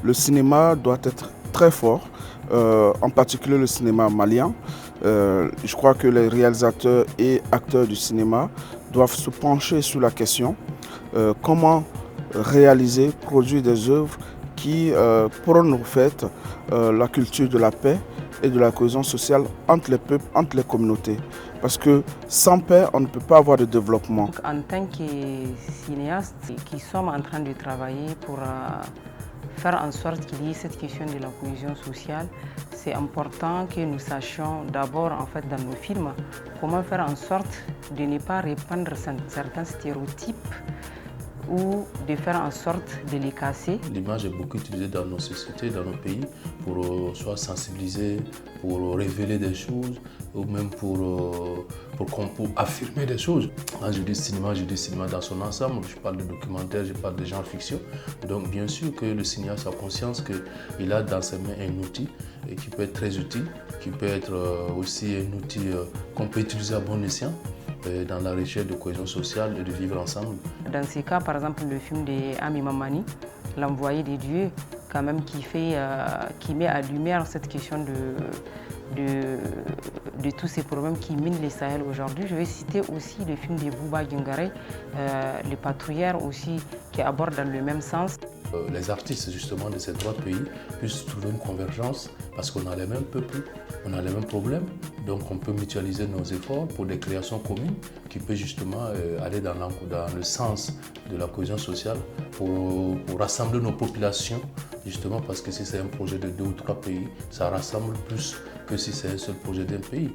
le cinéma doit être très fort, en particulier le cinéma malien. Je crois que les réalisateurs et acteurs du cinéma doivent se pencher sur la question comment réaliser, produire des œuvres qui prônent en fait la culture de la paix et de la cohésion sociale entre les peuples, entre les communautés. Parce que sans paix, on ne peut pas avoir de développement. En tant que cinéaste, qui sommes en train de travailler pour faire en sorte qu'il y ait cette question de la cohésion sociale, c'est important que nous sachions d'abord en fait dans nos films comment faire en sorte de ne pas répandre certains stéréotypes ou de faire en sorte de les casser. L'image est beaucoup utilisée dans nos sociétés, dans nos pays, pour soit sensibiliser, pour révéler des choses, ou même pour affirmer des choses. Quand je dis cinéma dans son ensemble. Je parle de documentaire, je parle de genre fiction. Donc bien sûr que le cinéaste a conscience qu'il a dans ses mains un outil et qui peut être très utile, qui peut être aussi un outil qu'on peut utiliser à bon escient dans la recherche de cohésion sociale et de vivre ensemble. Dans ces cas, par exemple, le film d'Ami Mamani, L'Envoyé des dieux, quand même, qui met à lumière cette question de tous ces problèmes qui minent les Sahel aujourd'hui. Je vais citer aussi le film de Bouba Gingare, Les Patrouilleurs aussi, qui aborde dans le même sens. Les artistes justement de ces trois pays puissent trouver une convergence parce qu'on a les mêmes peuples, on a les mêmes problèmes, donc on peut mutualiser nos efforts pour des créations communes qui peuvent justement aller dans le sens de la cohésion sociale pour rassembler nos populations, justement parce que si c'est un projet de 2 ou 3 pays, ça rassemble plus que si c'est un seul projet d'un pays.